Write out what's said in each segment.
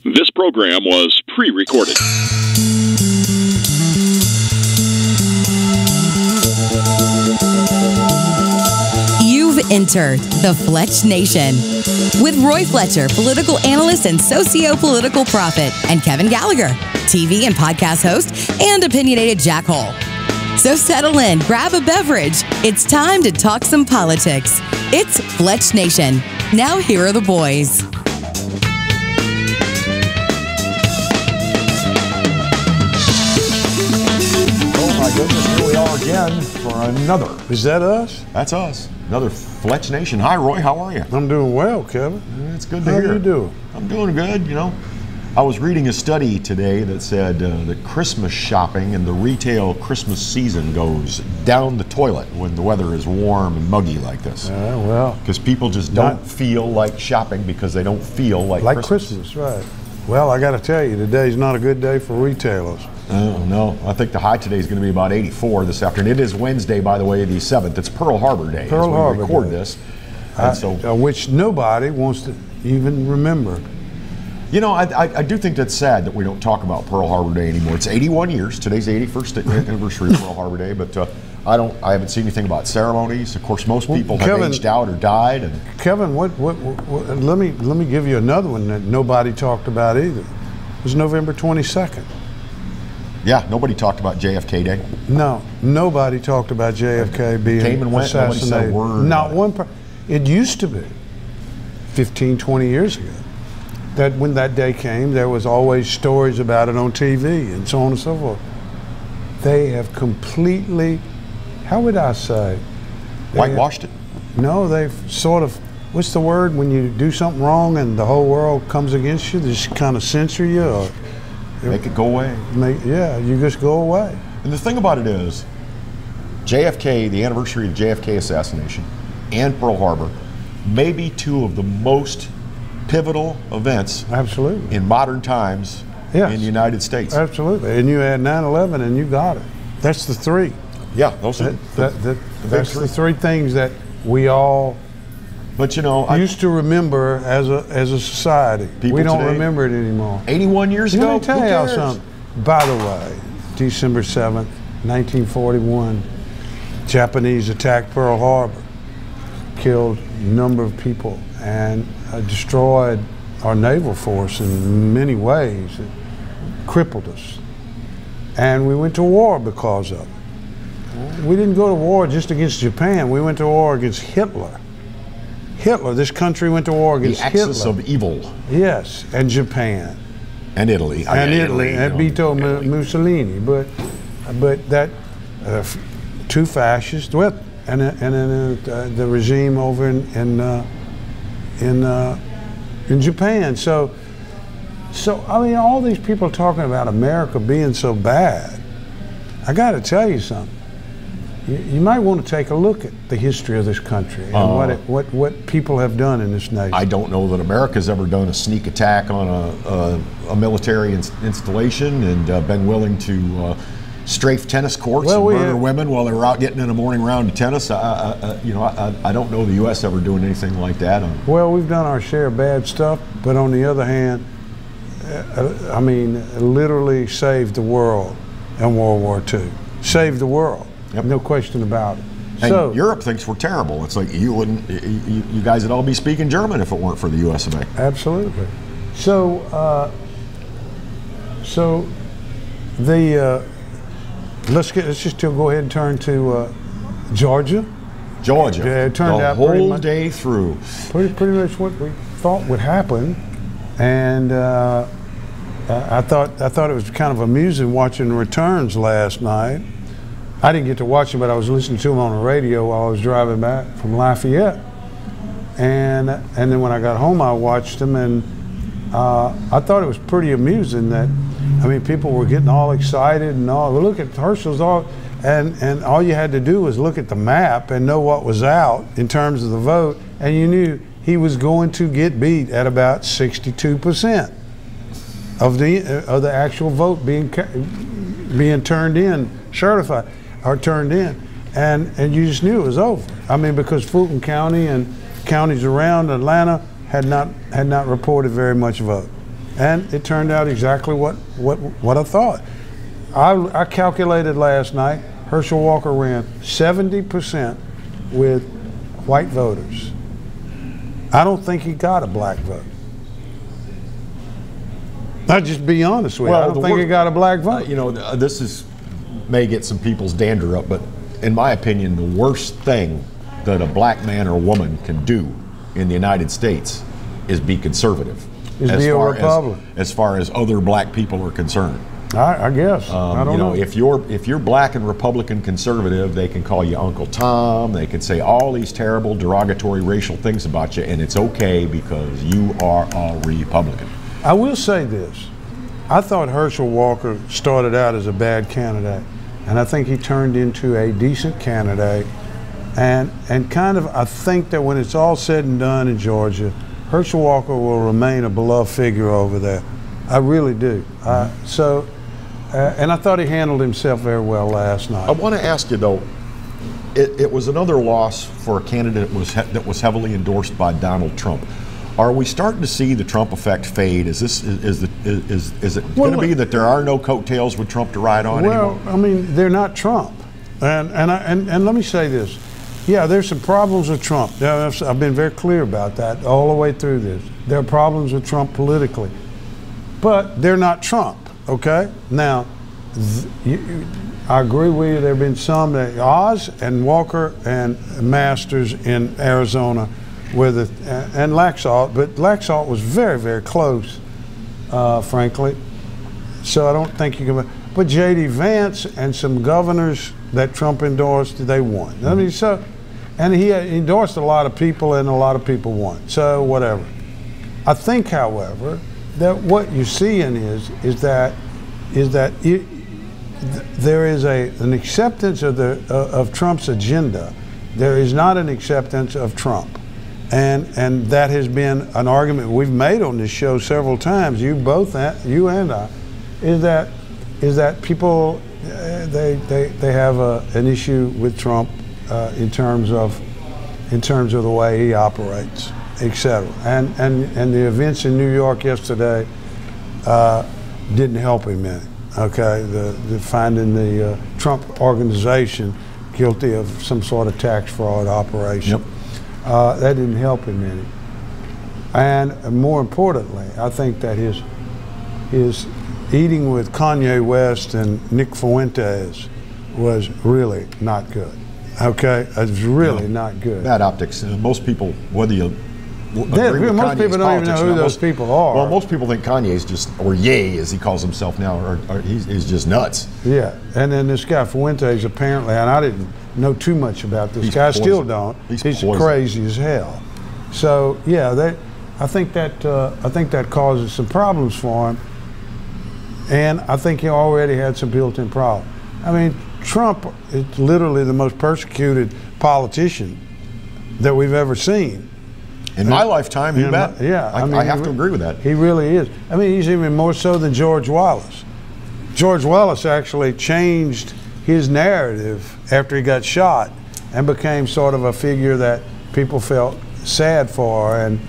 This program was pre-recorded. You've entered the Fletch Nation with Roy Fletcher, political analyst and socio-political prophet, and Kevin Gallagher, TV and podcast host and opinionated jackhole. So settle in, grab a beverage. It's time to talk some politics. It's Fletch Nation. Now here are the boys. Goodness, here we are again for another. Is that us? That's us. Another Fletch Nation. Hi, Roy. How are you? I'm doing well, Kevin. It's good to hear. How are you doing? I'm doing good. You know, I was reading a study today that said that Christmas shopping and the retail Christmas season goes down the toilet when the weather is warm and muggy like this. Well, because people just don't feel like shopping because they don't feel like Christmas, right? Well, I got to tell you, today's not a good day for retailers. Oh, no. I think the high today is going to be about 84 this afternoon. It is Wednesday, by the way, the 7th. It's Pearl Harbor Day as we record this. Which nobody wants to even remember. You know, I do think that's sad that we don't talk about Pearl Harbor Day anymore. It's 81 years. Today's the 81st anniversary of Pearl Harbor Day, but I haven't seen anything about ceremonies. Of course, most people have aged out or died. And Kevin, let me give you another one that nobody talked about either. It was November 22nd. Yeah, nobody talked about JFK Day. No, nobody talked about JFK being came and went, assassinated. nobody said a word. Not one. It used to be 15, 20 years ago that when that day came, there was always stories about it on TV and so on and so forth. They have completely, how would I say? Whitewashed it? No, they've sort of, what's the word when you do something wrong and the whole world comes against you? They just kind of censor you or make it go away. Yeah, you just go away. And the thing about it is, JFK, the anniversary of the JFK assassination, and Pearl Harbor, may be two of the most pivotal events in modern times in the United States. Absolutely. And you add 9/11 and you got it. That's the three. Yeah, those are that's the three things that we all used to remember as a society. We don't remember it anymore. 81 years ago? Let me tell you something. By the way, December 7th, 1941, Japanese attacked Pearl Harbor, killed a number of people, and destroyed our naval force in many ways. It crippled us. And we went to war because of it. We didn't go to war just against Japan. We went to war against Hitler. This country went to war against Hitler. The axis of evil. Yes, and Japan. And Italy. And Vito Mussolini. But that two fascists, and then the regime over in Japan. So I mean, all these people talking about America being so bad. I got to tell you something. You might want to take a look at the history of this country and what people have done in this nation. I don't know that America's ever done a sneak attack on a military installation and been willing to strafe tennis courts and murder women while they were out getting in a morning round of tennis. I don't know the U.S. ever doing anything like that. Well, we've done our share of bad stuff, but on the other hand, I mean, literally saved the world in World War II. Saved the world. Yep. No question about it. And Europe thinks we're terrible. It's like you guys would all be speaking German if it weren't for the U.S. of A. Absolutely. So let's just go ahead and turn to Georgia. Yeah, it turned out the whole day through. Pretty much what we thought would happen, and I thought it was kind of amusing watching returns last night. I didn't get to watch them, but I was listening to them on the radio while I was driving back from Lafayette. And then when I got home, I watched them, and I thought it was pretty amusing that, I mean, people were getting all excited and all. Look at Herschel's all, and all you had to do was look at the map and know what was out in terms of the vote, and you knew he was going to get beat at about 62% of the actual vote being turned in, certified. Or turned in, and you just knew it was over. I mean, because Fulton County and counties around Atlanta had not reported very much vote. And it turned out exactly what I thought. I calculated last night, Herschel Walker ran 70% with white voters. I don't think he got a black vote. I'll just be honest with you. I don't think he got a black vote. You know, this may get some people's dander up, but in my opinion, the worst thing that a black man or woman can do in the United States is be conservative. Is be a Republican. As far as other black people are concerned. I guess. I don't know. If you're black and Republican conservative, they can call you Uncle Tom. They can say all these terrible, derogatory racial things about you, and it's okay because you are a Republican. I will say this. I thought Herschel Walker started out as a bad candidate, and I think he turned into a decent candidate. And kind of, I think that when it's all said and done in Georgia, Herschel Walker will remain a beloved figure over there. I really do. And I thought he handled himself very well last night. I want to ask you though, it was another loss for a candidate that was heavily endorsed by Donald Trump. Are we starting to see the Trump effect fade? Is it going to be that there are no coattails with Trump to ride on anymore? Well, I mean, they're not Trump. And let me say this. Yeah, there's some problems with Trump. I've been very clear about that all the way through this. There are problems with Trump politically. But they're not Trump, okay? Now, I agree with you. There have been some that Oz and Walker and Masters in Arizona and Laxalt, but Laxalt was very, very close, frankly. So I don't think you can. But J.D. Vance and some governors that Trump endorsed, they won. I mean, and he endorsed a lot of people, and a lot of people won. So whatever. I think, however, that what you're seeing is that there is an acceptance of Trump's agenda. There is not an acceptance of Trump. And that has been an argument we've made on this show several times. You and I, is that people they have an issue with Trump in terms of the way he operates, etc. And the events in New York yesterday didn't help him any. Okay, the finding the Trump organization guilty of some sort of tax fraud operation. Yep. That didn't help him any. And more importantly, I think that his eating with Kanye West and Nick Fuentes was really not good. Okay, it was really not good. Bad optics. Most people, whether you most people don't even know who those people are. Well, most people think Kanye's just, or Ye as he calls himself now, or he's just nuts. Yeah, and then this guy Fuentes apparently, and I didn't know too much about this guy. I still don't. He's crazy as hell. So yeah, I think that causes some problems for him, and I think he already had some built-in problems. I mean, Trump is literally the most persecuted politician that we've ever seen. In my lifetime, you bet. Yeah, I have to agree with that. He really is. I mean, he's even more so than George Wallace. George Wallace actually changed his narrative after he got shot and became sort of a figure that people felt sad for, and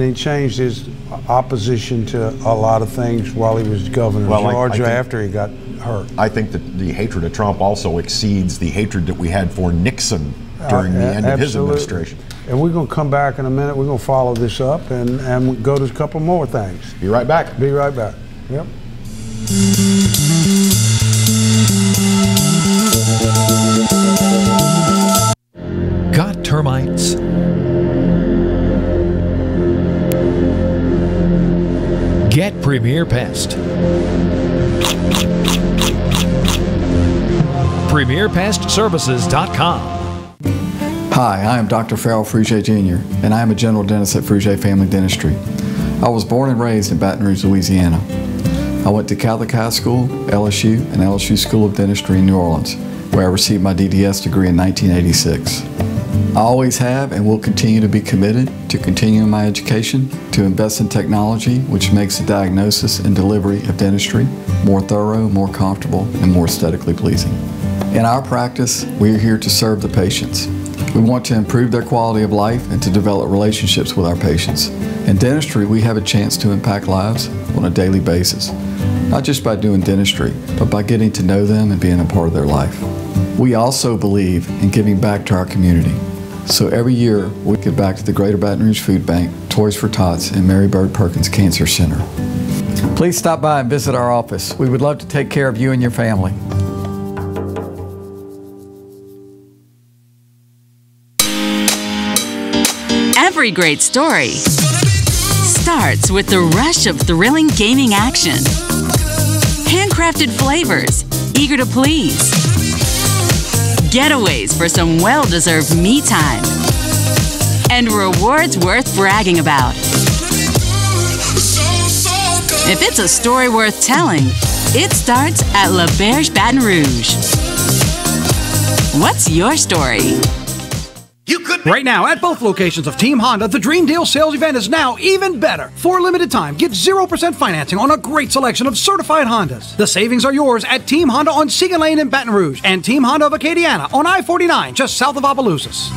he changed his opposition to a lot of things while he was governor of Georgia after he got hurt. I think that the hatred of Trump also exceeds the hatred that we had for Nixon during the end of his administration. And we're going to come back in a minute. We're going to follow this up and go to a couple more things. Be right back. Be right back. Yep. Got termites? Get Premier Pest. PremierPestServices.com. Hi, I am Dr. Farrell Frugier Jr., and I am a general dentist at Frugier Family Dentistry. I was born and raised in Baton Rouge, Louisiana. I went to Catholic High School, LSU, and LSU School of Dentistry in New Orleans, where I received my DDS degree in 1986. I always have and will continue to be committed to continuing my education, to invest in technology which makes the diagnosis and delivery of dentistry more thorough, more comfortable, and more aesthetically pleasing. In our practice, we are here to serve the patients. We want to improve their quality of life and to develop relationships with our patients. In dentistry, we have a chance to impact lives on a daily basis, not just by doing dentistry, but by getting to know them and being a part of their life. We also believe in giving back to our community. So every year, we give back to the Greater Baton Rouge Food Bank, Toys for Tots, and Mary Bird Perkins Cancer Center. Please stop by and visit our office. We would love to take care of you and your family. Every great story starts with the rush of thrilling gaming action. Handcrafted flavors, eager to please. Getaways for some well-deserved me time. And rewards worth bragging about. If it's a story worth telling, it starts at La Berge Baton Rouge. What's your story? Right now, at both locations of Team Honda, the Dream Deal sales event is now even better. For a limited time, get 0% financing on a great selection of certified Hondas. The savings are yours at Team Honda on Segan Lane in Baton Rouge and Team Honda of Acadiana on I-49 just south of Opelousas.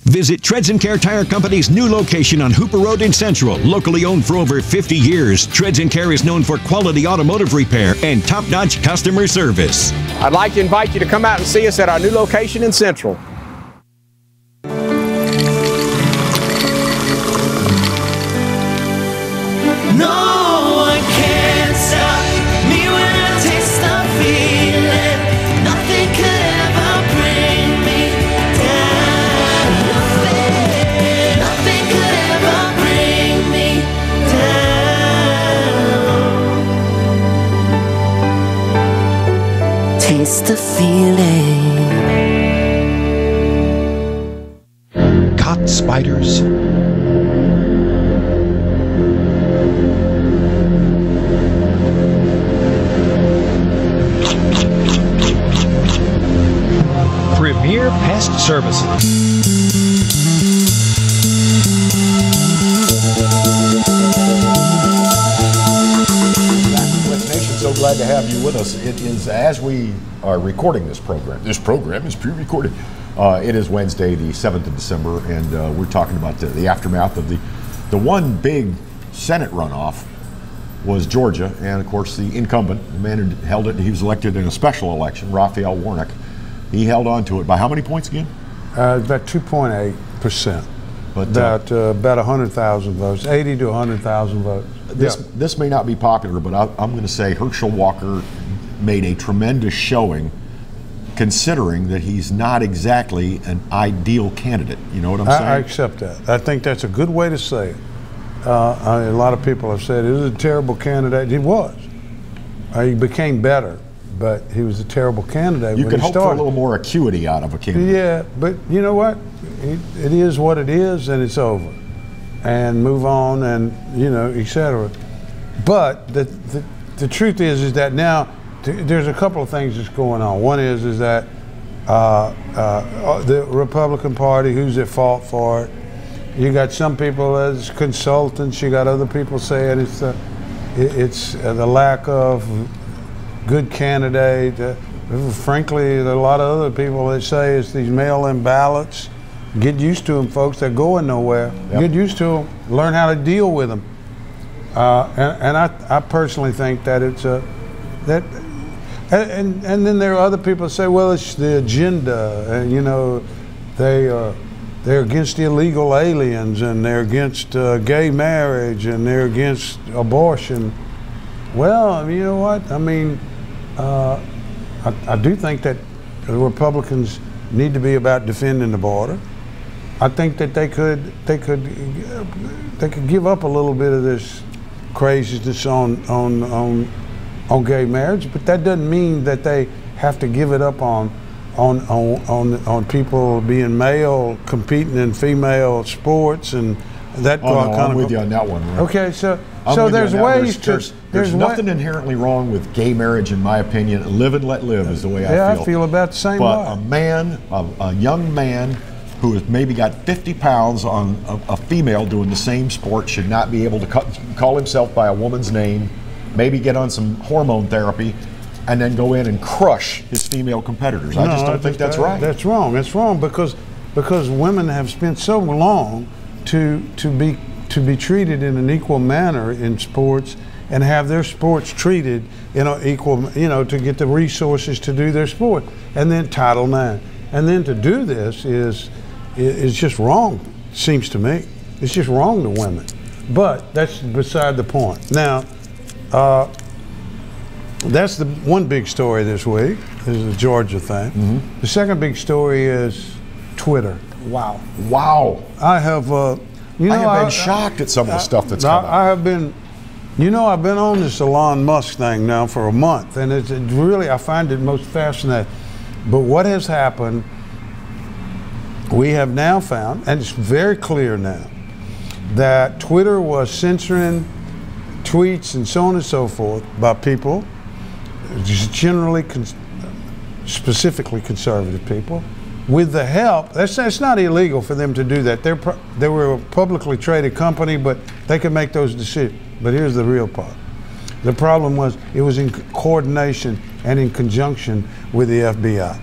Visit Treads & Care Tire Company's new location on Hooper Road in Central. Locally owned for over 50 years, Treads & Care is known for quality automotive repair and top-notch customer service. I'd like to invite you to come out and see us at our new location in Central. No one can stop me when I taste the feeling. Nothing could ever bring me down. Nothing could ever bring me down. Taste the feeling. Caught spiders. Premier Pest Services. Fletch Nation, so glad to have you with us. It is, as we are recording this program is pre-recorded. It is Wednesday, the 7th of December, and we're talking about the aftermath of the one big Senate runoff was Georgia, and of course the incumbent, the man who held it, he was elected in a special election, Raphael Warnock. He held on to it by how many points again? About 2.8%. But about 100,000 votes, 80 to 100,000 votes. This may not be popular, but I'm going to say Herschel Walker made a tremendous showing, considering that he's not exactly an ideal candidate. You know what I'm saying? I accept that. I think that's a good way to say it. A lot of people have said he was a terrible candidate. He was. He became better, but he was a terrible candidate. You can hope for a little more acuity out of a candidate. Yeah, but you know what? It is what it is, and it's over. And move on, and etc. But the truth is that now there's a couple of things that's going on. One is that the Republican Party, who's at fault for it? You got some people as consultants. You got other people saying it's the lack of good candidate. Frankly, there are a lot of other people that say it's these mail-in ballots. Get used to them, folks. They're going nowhere. Yep. Get used to them. Learn how to deal with them. And I personally think that it's and then there are other people that say, well, it's the agenda, and they're against illegal aliens, and they're against gay marriage, and they're against abortion. Well, you know what? I mean, I do think that the Republicans need to be about defending the border. I think that they could give up a little bit of this craziness on gay marriage, but that doesn't mean that they have to give it up on people being male competing in female sports and that I'm with you on that one. Right? Okay, so there's ways there's nothing inherently wrong with gay marriage, in my opinion. Live and let live is the way I feel. Yeah, I feel about the same way. But a young man who has maybe got 50 pounds on a female doing the same sport should not be able to call himself by a woman's name, maybe get on some hormone therapy, and then go in and crush his female competitors. I just don't think that's right. That's wrong. That's wrong because women have spent so long to be to be treated in an equal manner in sports and have their sports treated in an equal, to get the resources to do their sport. And then Title IX. And then to do this is just wrong, seems to me. It's just wrong to women. But that's beside the point. Now, that's the one big story this week, is the Georgia thing. Mm-hmm. The second big story is Twitter. Wow. Wow. I have, I have been shocked at some of the stuff that's come out. I have been, I've been on this Elon Musk thing now for a month, and it's really, I find it most fascinating. But what has happened, we have now found, and it's very clear now, that Twitter was censoring tweets and so on and so forth by people, just generally, specifically conservative people, with the help. It's not illegal for them to do that. They were a publicly traded company, but they could make those decisions. But here's the real part. The problem was it was in coordination and in conjunction with the FBI.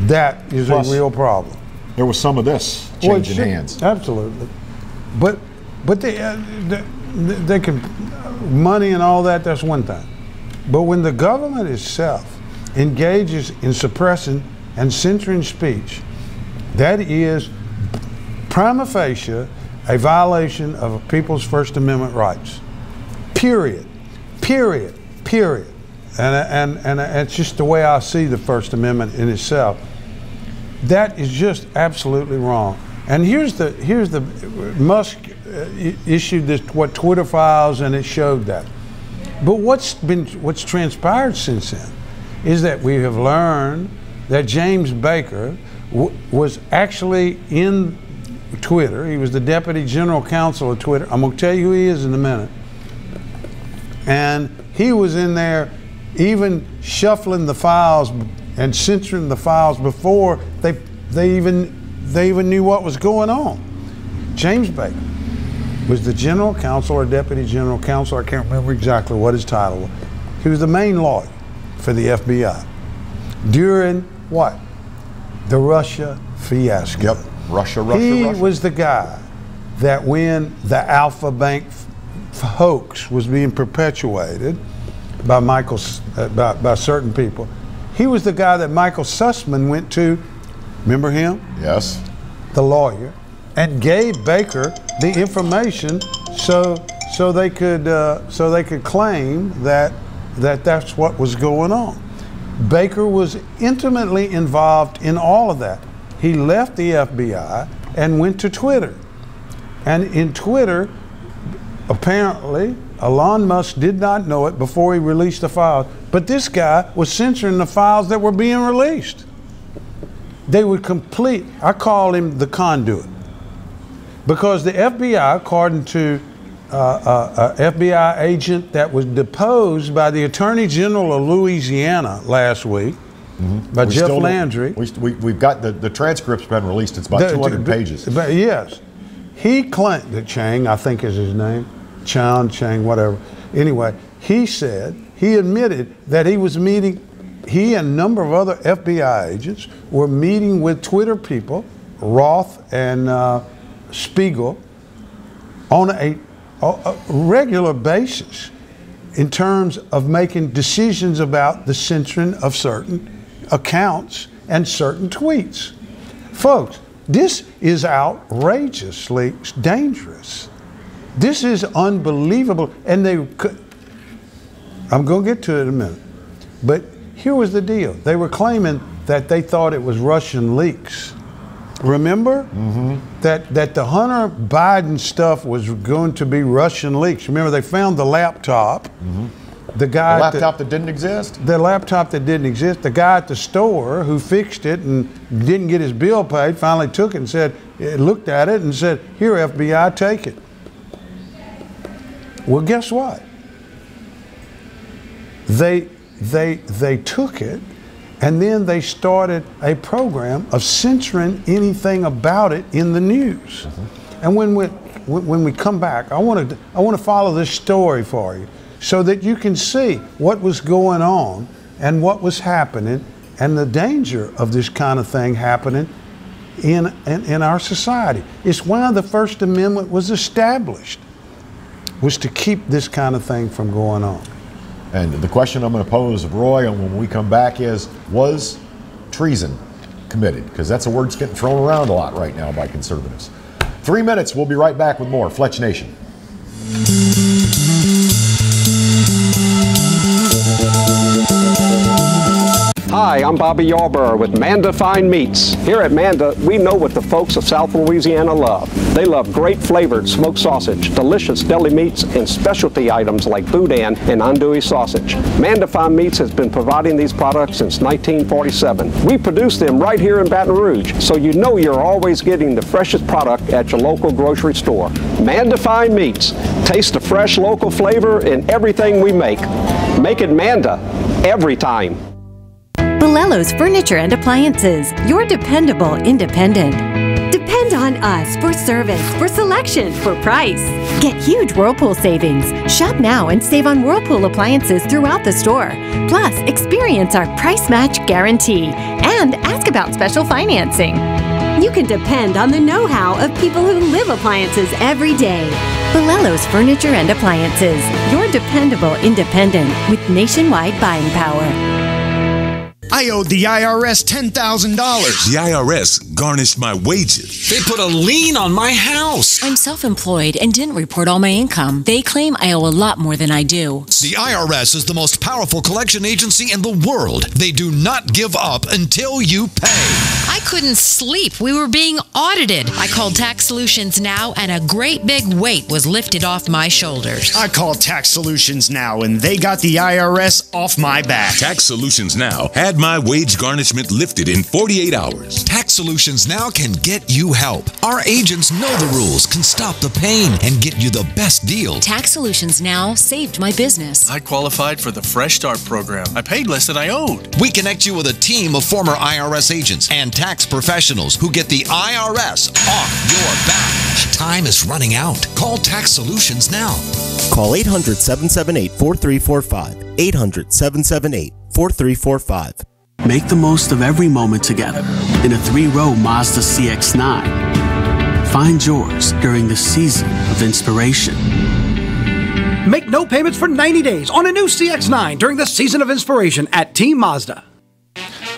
That is a real problem. There was some of this changing hands. Absolutely. But they can, money and all that, that's one thing. But when the government itself engages in suppressing and censoring speech, that is prima facie a violation of people's First Amendment rights. Period. Period. Period. And it's just the way I see the First Amendment in itself. That is just absolutely wrong. And here's the Musk issued this Twitter files, and it showed that. But what's transpired since then is that we have learned that James Baker was actually in Twitter. He was the deputy general counsel of Twitter. I'm going to tell you who he is in a minute. And he was in there even shuffling the files and censoring the files before they even knew what was going on. James Baker was the general counsel or deputy general counsel. I can't remember exactly what his title was. He was the main lawyer for the FBI during what? The Russia fiasco. Yep, Russia. He was the guy that when the Alpha Bank hoax was being perpetuated by by certain people, he was the guy that Michael Sussman went to. Remember him? Yes. The lawyer, and gave Baker the information so they could claim that that's what was going on. Baker was intimately involved in all of that. He left the FBI and went to Twitter. And in Twitter, apparently, Elon Musk did not know it before he released the files, but this guy was censoring the files that were being released. They would complete, I call him the conduit, because the FBI, according to an FBI agent that was deposed by the Attorney General of Louisiana last week, by Jeff Landry. We've got the transcript's been released. It's about 200 pages. But yes. He claimed that Chang, I think is his name, Chang, whatever. Anyway, he said, he admitted that he was meeting, he and a number of other FBI agents were meeting with Twitter people, Roth and Spiegel, on a regular basis in terms of making decisions about the censoring of certain accounts and certain tweets. Folks, this is outrageously dangerous. This is unbelievable. And I'm going to get to it in a minute. But here was the deal. They were claiming that they thought it was Russian leaks. Remember? That the Hunter Biden stuff was going to be Russian leaks. Remember, they found the laptop. The laptop that didn't exist? The laptop that didn't exist. The guy at the store who fixed it and didn't get his bill paid finally took it and said, looked at it and said, here, FBI, take it. Well, guess what? They took it, and then they started a program of censoring anything about it in the news. And when we come back, I want to follow this story for you so that you can see what was going on and what was happening and the danger of this kind of thing happening in our society. It's why the First Amendment was established, was to keep this kind of thing from going on. And the question I'm going to pose of Roy when we come back is, was treason committed? Because that's a word that's getting thrown around a lot right now by conservatives. 3 minutes, we'll be right back with more Fletch Nation. Hi, I'm Bobby Yarborough with Manda Fine Meats. Here at Manda, we know what the folks of South Louisiana love. They love great flavored smoked sausage, delicious deli meats, and specialty items like boudin and andouille sausage. Manda Fine Meats has been providing these products since 1947. We produce them right here in Baton Rouge, so you know you're always getting the freshest product at your local grocery store. Manda Fine Meats. Taste the fresh local flavor in everything we make. Make it Manda every time. Bolello's Furniture and Appliances, your dependable independent. Depend on us for service, for selection, for price. Get huge Whirlpool savings. Shop now and save on Whirlpool appliances throughout the store. Plus, experience our price match guarantee and ask about special financing. You can depend on the know-how of people who live appliances every day. Bolello's Furniture and Appliances, your dependable independent with nationwide buying power. I owed the IRS $10,000. The IRS garnished my wages. They put a lien on my house. I'm self-employed and didn't report all my income. They claim I owe a lot more than I do. The IRS is the most powerful collection agency in the world. They do not give up until you pay. I couldn't sleep. We were being audited. I called Tax Solutions Now, and a great big weight was lifted off my shoulders. I called Tax Solutions Now, and they got the IRS off my back. Tax Solutions Now had my wage garnishment lifted in 48 hours. Tax Solutions Now can get you help. Our agents know the rules, can stop the pain, and get you the best deal. Tax Solutions Now saved my business. I qualified for the Fresh Start program. I paid less than I owed. We connect you with a team of former IRS agents and tax professionals who get the IRS off your back. Time is running out. Call Tax Solutions now. Call 800-778-4345. 800-778-4345. Make the most of every moment together in a 3-row Mazda CX-9. Find yours during the season of inspiration. Make no payments for 90 days on a new CX-9 during the season of inspiration at Team Mazda.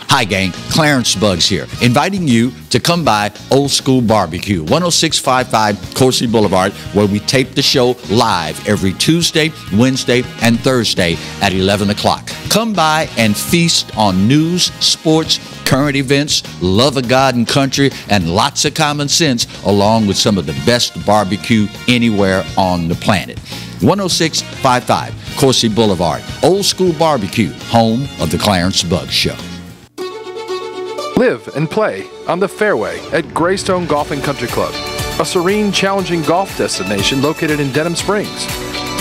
Hi gang, Clarence Buggs here, inviting you to come by Old School Barbecue, 10655 Coursey Boulevard, where we tape the show live every Tuesday, Wednesday, and Thursday at 11 o'clock. Come by and feast on news, sports, current events, love of God and country, and lots of common sense, along with some of the best barbecue anywhere on the planet. 10655 Coursey Boulevard, Old School Barbecue, home of the Clarence Buggs Show. Live and play on the fairway at Greystone Golf and Country Club, a serene, challenging golf destination located in Denham Springs.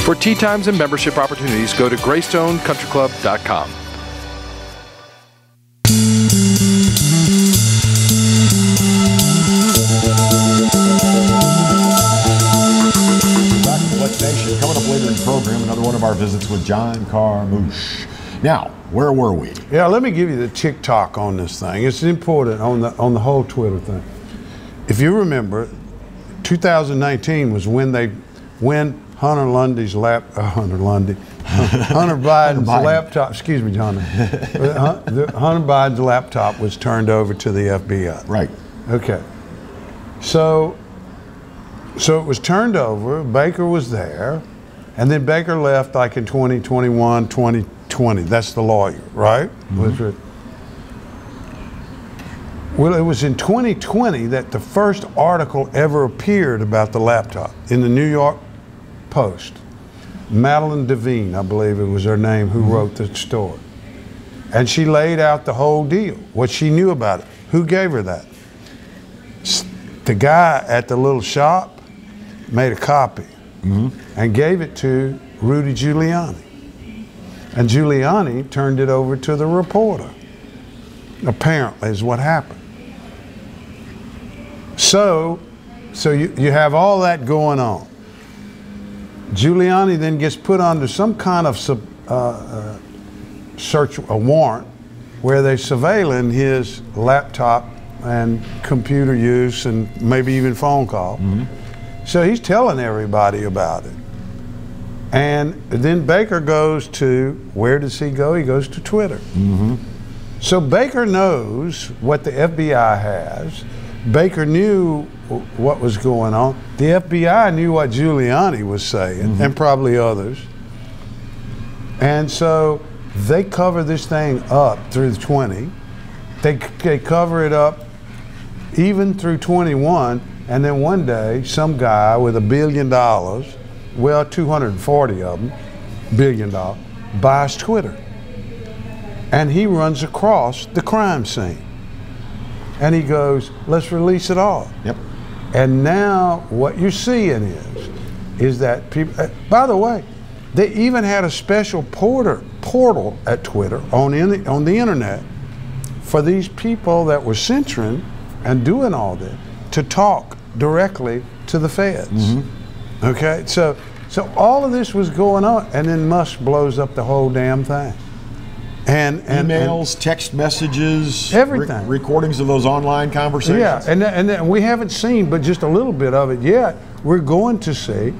For tee times and membership opportunities, go to GreystoneCountryClub.com. Back to Fletch Nation. Coming up later in the program, another one of our visits with John Carmouche. Now, where were we? Yeah, let me give you the TikTok on this thing. It's important on the whole Twitter thing. If you remember, 2019 was when Hunter Biden's laptop. Excuse me, John. Hunter Biden's laptop was turned over to the FBI. Right. Okay. So it was turned over. Baker was there, and then Baker left like in 2021, 2020. That's the lawyer, right? Mm-hmm. Well, it was in 2020 that the first article ever appeared about the laptop in the New York Post. Madeline Devine, I believe it was her name, who wrote the story. And she laid out the whole deal, what she knew about it. Who gave her that? The guy at the little shop made a copy and gave it to Rudy Giuliani. And Giuliani turned it over to the reporter, apparently, is what happened. So you have all that going on. Giuliani then gets put under some kind of search, a warrant, where they're surveilling his laptop and computer use and maybe even phone call. So he's telling everybody about it. And then Baker goes to, where does he go? He goes to Twitter. So Baker knows what the FBI has. Baker knew what was going on. The FBI knew what Giuliani was saying, and probably others. And so they cover this thing up through 20. They cover it up even through 21, and then one day, some guy with $1 billion, well, 240 of them, $1 billion, buys Twitter. And he runs across the crime scene. And he goes, let's release it all. And now what you're seeing is that people, by the way, they even had a special portal at Twitter on the internet for these people that were censoring and doing all this to talk directly to the feds. Okay, so all of this was going on, and then Musk blows up the whole damn thing. And emails, text messages, everything, recordings of those online conversations. Yeah, and we haven't seen but just a little bit of it yet. We're going to see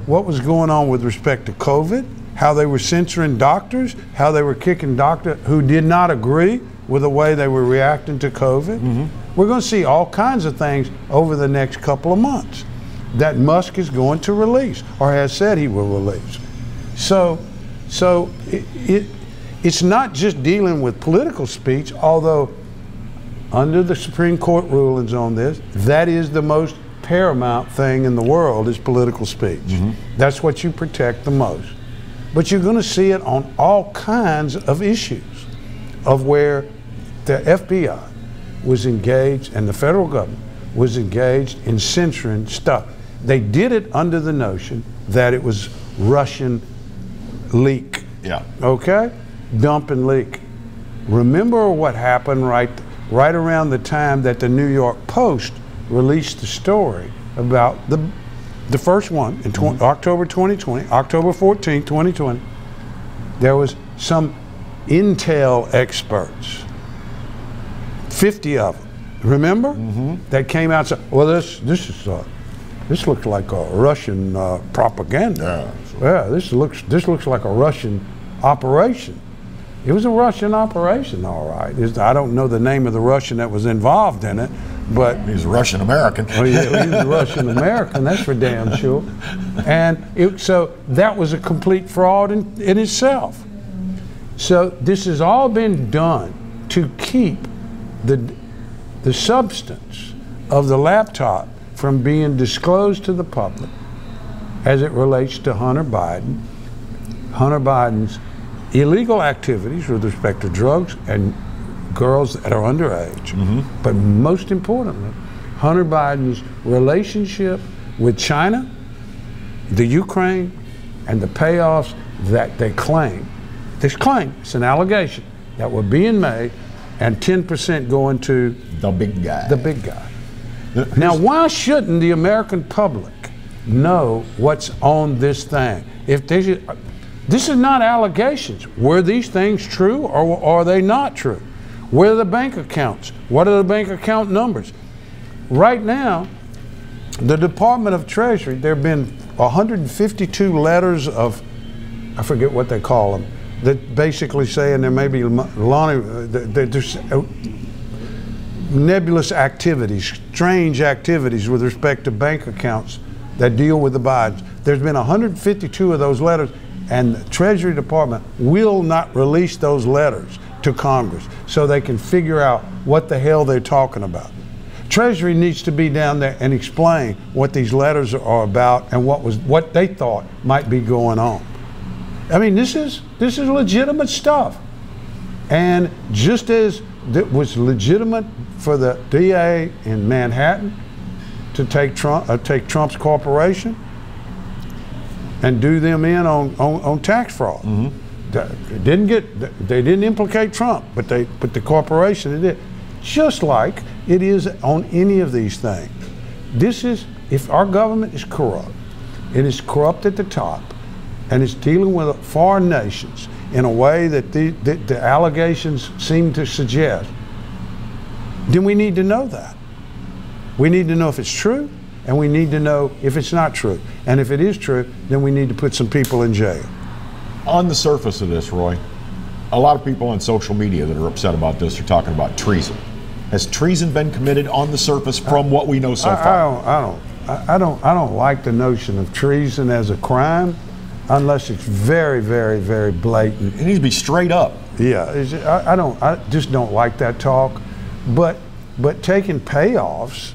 what was going on with respect to COVID, how they were censoring doctors, how they were kicking doctors who did not agree with the way they were reacting to COVID. We're going to see all kinds of things over the next couple of months that Musk is going to release, or has said he will release. So it's not just dealing with political speech, although under the Supreme Court rulings on this, that is the most paramount thing in the world, is political speech. That's what you protect the most. But you're going to see it on all kinds of issues of where the FBI was engaged and the federal government was engaged in censoring stuff. They did it under the notion that it was Russian leak. Okay? Dump and leak. Remember what happened right around the time that the New York Post released the story about the first one in October 2020, October 14, 2020. There was some intel experts, 50 of them, remember? That came out and said, well, this looks like a Russian propaganda. Yeah, this looks like a Russian operation. It was a Russian operation, all right. I don't know the name of the Russian that was involved in it, but he's Russian-American. Oh yeah, he was Russian-American, that's for damn sure. And so that was a complete fraud in itself. So this has all been done to keep the substance of the laptop from being disclosed to the public as it relates to Hunter Biden's illegal activities with respect to drugs and girls that are underage. But most importantly, Hunter Biden's relationship with China, the Ukraine, and the payoffs that they claim. It's an allegation that were being made, and 10% going to the big guy. The big guy. Now, why shouldn't the American public know what's on this thing? If they should, this is not allegations. Were these things true, or are they not true? Where are the bank accounts? What are the bank account numbers? Right now, the Department of Treasury, there have been 152 letters of, I forget what they call them, that basically saying there may be there's nebulous activities, strange activities with respect to bank accounts that deal with the Bidens. There's been 152 of those letters, and the Treasury Department will not release those letters to Congress so they can figure out what the hell they're talking about. Treasury needs to be down there and explain what these letters are about and what they thought might be going on. I mean, this is legitimate stuff. And just as it was legitimate for the DA in Manhattan to take Trump's corporation and do them in on tax fraud. They didn't implicate Trump, but the corporation did. Just like it is on any of these things. If our government is corrupt, it is corrupt at the top, and it's dealing with foreign nations in a way that the allegations seem to suggest, then we need to know that. We need to know if it's true, and we need to know if it's not true. And if it is true, then we need to put some people in jail. On the surface of this, Roy, a lot of people on social media that are upset about this are talking about treason. Has treason been committed on the surface from what we know so far? I don't like the notion of treason as a crime unless it's very, very, very blatant. It needs to be straight up. Yeah, I just don't like that talk. But taking payoffs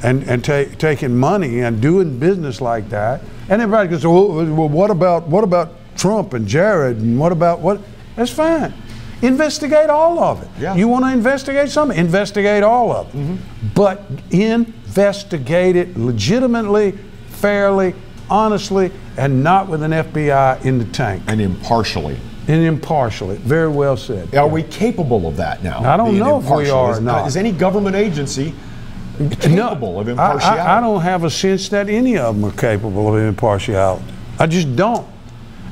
and taking money and doing business like that, and everybody goes, well, what about Trump and Jared, and what about what? That's fine. Investigate all of it. Yeah. You want to investigate something? Investigate all of it. Mm-hmm. But investigate it legitimately, fairly, honestly, and not with an FBI in the tank. And impartially. And impartially. Very well said. Are we capable of that now? I don't know if we are or not. Is any government agency capable of impartiality? I don't have a sense that any of them are capable of impartiality. I just don't.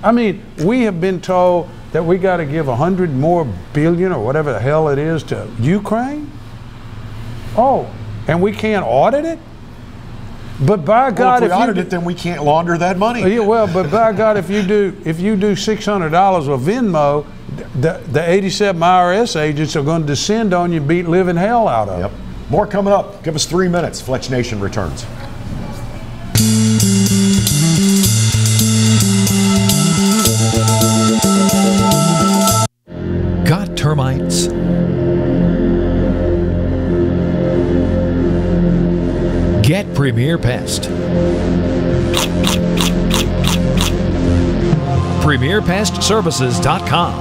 I mean, we have been told that we got to give 100 more billion or whatever the hell it is to Ukraine? Oh, and we can't audit it? But by God, if we audit it, then we can't launder that money. Yeah, well, but by God, if you do $600 with Venmo, the 87 IRS agents are going to descend on you and beat living hell out of it. Yep. More coming up. Give us 3 minutes. Fletch Nation returns. Got termites? Get Premier Pest. PremierPestServices.com.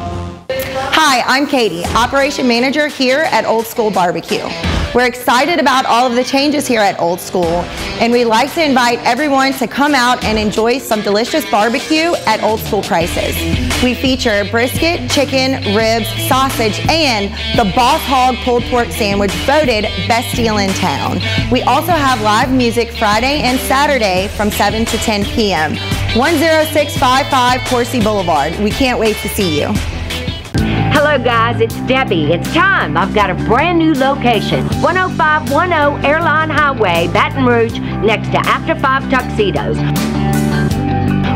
Hi, I'm Katie, Operation Manager here at Old School Barbecue. We're excited about all of the changes here at Old School, and we'd like to invite everyone to come out and enjoy some delicious barbecue at Old School prices. We feature brisket, chicken, ribs, sausage, and the Boss Hog pulled pork sandwich voted best deal in town. We also have live music Friday and Saturday from 7 to 10 p.m. 10655 Coursey Boulevard. We can't wait to see you. Hello guys, it's Debbie. It's time. I've got a brand new location. 10510 Airline Highway, Baton Rouge, next to After 5 Tuxedos.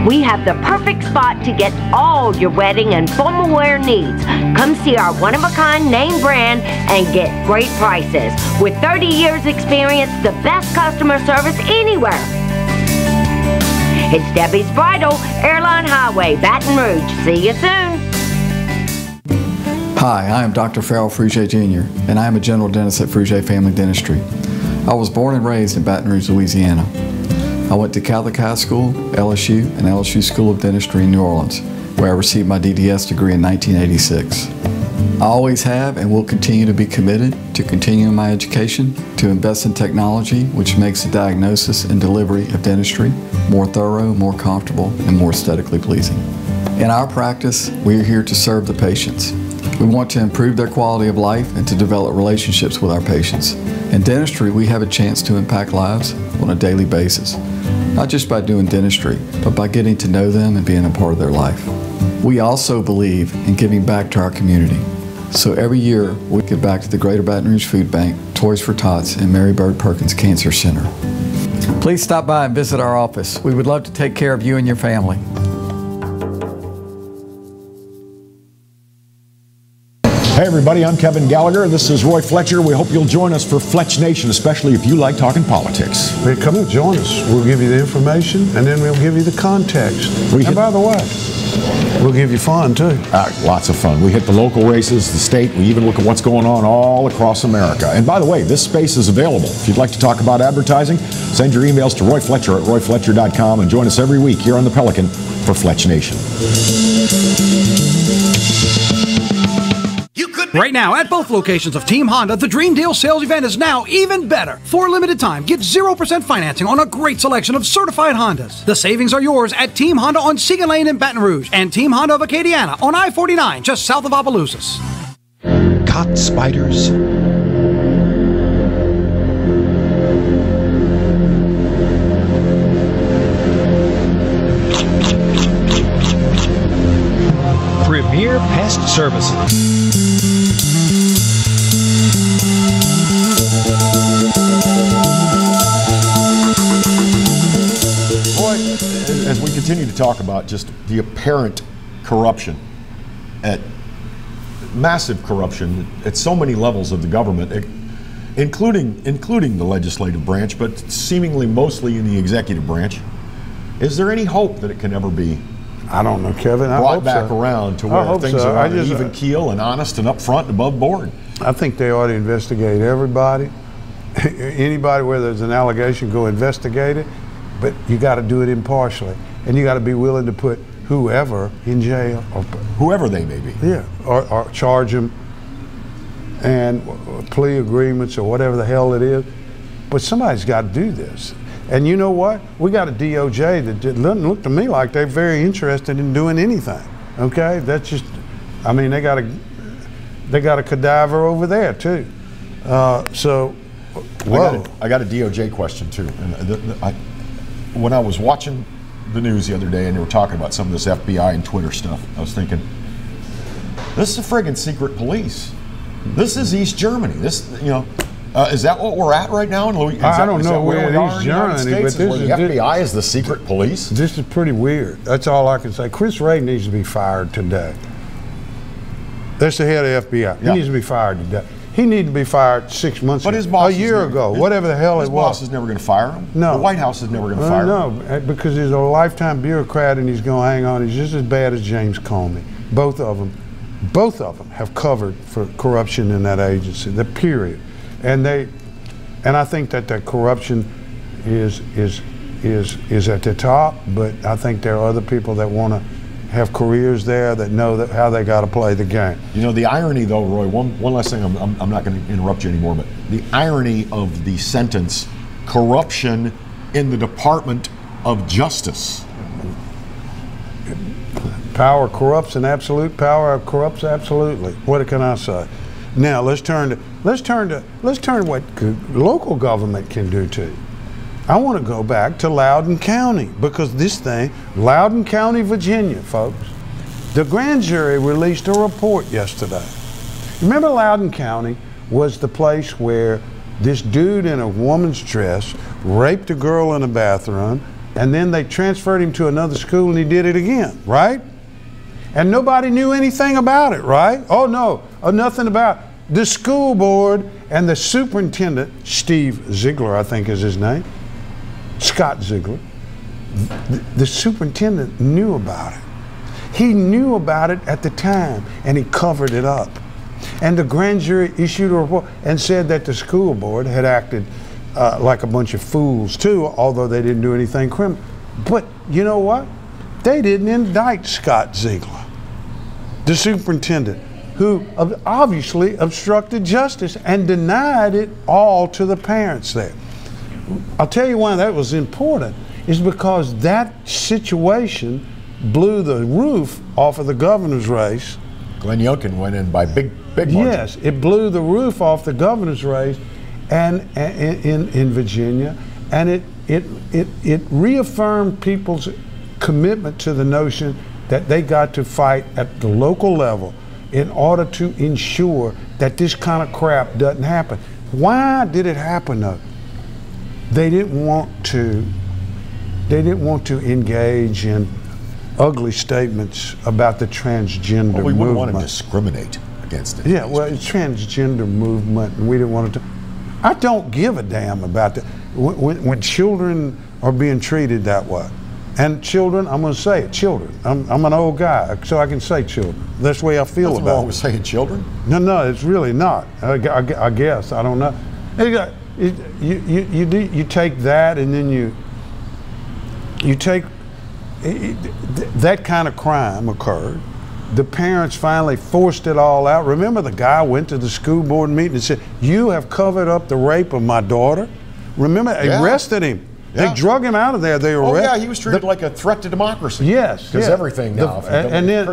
We have the perfect spot to get all your wedding and formal wear needs. Come see our one-of-a-kind name brand and get great prices. With 30 years experience, the best customer service anywhere. It's Debbie's Bridal, Airline Highway, Baton Rouge. See you soon. Hi, I am Dr. Farrell Frugier Jr., and I am a general dentist at Frugier Family Dentistry. I was born and raised in Baton Rouge, Louisiana. I went to Gallagher High School, LSU, and LSU School of Dentistry in New Orleans, where I received my DDS degree in 1986. I always have and will continue to be committed to continuing my education, to invest in technology which makes the diagnosis and delivery of dentistry more thorough, more comfortable, and more aesthetically pleasing. In our practice, we are here to serve the patients. We want to improve their quality of life and to develop relationships with our patients. In dentistry, we have a chance to impact lives on a daily basis, not just by doing dentistry, but by getting to know them and being a part of their life. We also believe in giving back to our community. So every year, we give back to the Greater Baton Rouge Food Bank, Toys for Tots, and Mary Bird Perkins Cancer Center. Please stop by and visit our office. We would love to take care of you and your family. Hey everybody, I'm Kevin Gallagher. This is Roy Fletcher. We hope you'll join us for Fletch Nation, especially if you like talking politics. Hey, come and join us. We'll give you the information, and then we'll give you the context. And by the way, we'll give you fun too. Lots of fun. We hit the local races, the state. We even look at what's going on all across America. And by the way, this space is available. If you'd like to talk about advertising, send your emails to Roy Fletcher at royfletcher.com and join us every week here on the Pelican for Fletch Nation. Right now, at both locations of Team Honda, the Dream Deal sales event is now even better. For a limited time, get 0% financing on a great selection of certified Hondas. The savings are yours at Team Honda on Segan Lane in Baton Rouge and Team Honda of Acadiana on I-49 just south of Opelousas. Caught spiders? Premier Pest Services. continue to talk about just the apparent corruption, massive corruption at so many levels of the government, including the legislative branch, but seemingly mostly in the executive branch, is there any hope that it can ever be? I don't know, Kevin. Brought back around to where things are on an even keel and honest and upfront and above board. I think they ought to investigate everybody. Anybody where there's an allegation, go investigate it. But you got to do it impartially, and you got to be willing to put whoever in jail, or whoever they may be. Yeah, or charge them, and plea agreements or whatever the hell it is. But somebody's got to do this. And you know what? We got a DOJ that doesn't look to me like they're very interested in doing anything. Okay, that's just. I mean, they got a cadaver over there too. So, whoa. I got a DOJ question too. And when I was watching the news the other day and they were talking about some of this FBI and Twitter stuff, I was thinking, this is a friggin' secret police. This is East Germany. This, is that what we're at right now in Louisiana? I don't know where East Germany, but this is the FBI is the secret police. This is pretty weird. That's all I can say. Chris Wray needs to be fired today. That's the head of FBI. He needs to be fired today. He needed to be fired 6 months ago. His boss a year ago, whatever the hell it was. His boss is never going to fire him? No. The White House is never going to fire him? No, because he's a lifetime bureaucrat and he's going to hang on. He's just as bad as James Comey. Both of them have covered for corruption in that agency, the period. And I think that corruption is at the top, but I think there are other people that want to have careers there that know how they got to play the game. The irony though, Roy, one last thing, I'm not going to interrupt you anymore, but the irony of the sentence, corruption in the Department of Justice. Power corrupts and absolute power corrupts absolutely. What can I say? Now let's turn to what local government can do too. I want to go back to Loudoun County because this thing, Loudoun County, Virginia, folks, the grand jury released a report yesterday. Remember Loudoun County was the place where this dude in a woman's dress raped a girl in a bathroom, and then they transferred him to another school and he did it again, right? And nobody knew anything about it, right? Oh no, nothing about it. The school board and the superintendent, Steve Ziegler, I think is his name, Scott Ziegler, the superintendent knew about it. He knew about it at the time and he covered it up. And the grand jury issued a report and said that the school board had acted like a bunch of fools too, although they didn't do anything criminal. But you know what? They didn't indict Scott Ziegler, the superintendent, who obviously obstructed justice and denied it all to the parents there. I'll tell you why that was important, is because that situation blew the roof off of the governor's race. Glenn Youngkin went in by big margin. Yes, it blew the roof off the governor's race and in Virginia, and it reaffirmed people's commitment to the notion that they got to fight at the local level in order to ensure that this kind of crap doesn't happen. Why did it happen though? They didn't want to engage in ugly statements about the transgender movement. We wouldn't want to discriminate against it. Yeah, well, it's transgender movement, and we didn't want to. I don't give a damn about that. When children are being treated that way, and children, I'm going to say it, children. I'm an old guy, so I can say children. That's the way I feel Nothing about wrong it. with saying children? No, it's really not. I guess, I don't know. You take that, and then you take that kind of crime occurred. The parents finally forced it all out. Remember, the guy went to the school board meeting and said, "You have covered up the rape of my daughter." Remember, they arrested him. Yeah. They drug him out of there. They arrested. Oh yeah, he was treated like a threat to democracy. Yes, because everything now. And then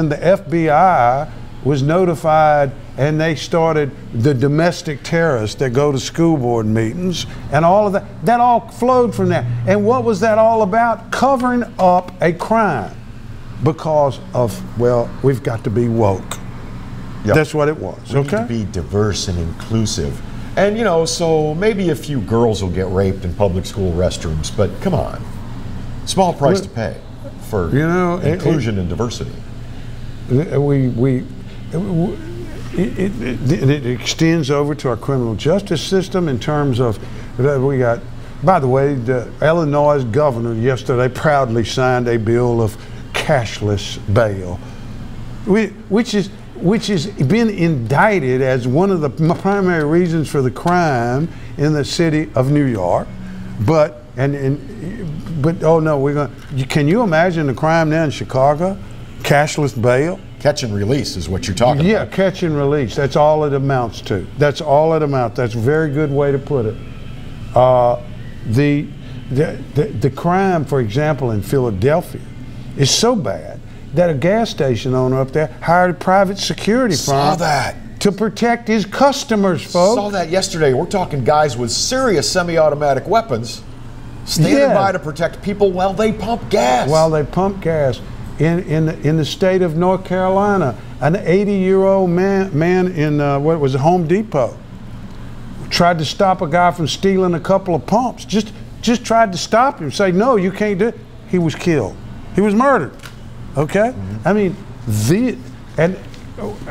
the FBI was notified, and they started the domestic terrorists that go to school board meetings, and all of that. That all flowed from that. And what was that all about? Covering up a crime because of, well, we've got to be woke. Yep. That's what it was. We need to be diverse and inclusive. And, you know, so maybe a few girls will get raped in public school restrooms, but come on. Small price to pay for inclusion and diversity. It extends over to our criminal justice system in terms of, we got, by the way, the Illinois governor yesterday proudly signed a bill of cashless bail, which has been indicted as one of the primary reasons for the crime in the city of New York. But oh no, can you imagine the crime now in Chicago? Cashless bail? Catch and release is what you're talking about. Yeah, catch and release. That's all it amounts to. That's all it amounts. That's a very good way to put it. The crime, for example, in Philadelphia is so bad that a gas station owner up there hired a private security firm to protect his customers, folks. Saw that yesterday. We're talking guys with serious semi-automatic weapons standing by to protect people while they pump gas. In the state of North Carolina, an 80-year-old man in Home Depot tried to stop a guy from stealing a couple of pumps. Just tried to stop him, say, no, you can't do it. He was killed. He was murdered. Okay? I mean, and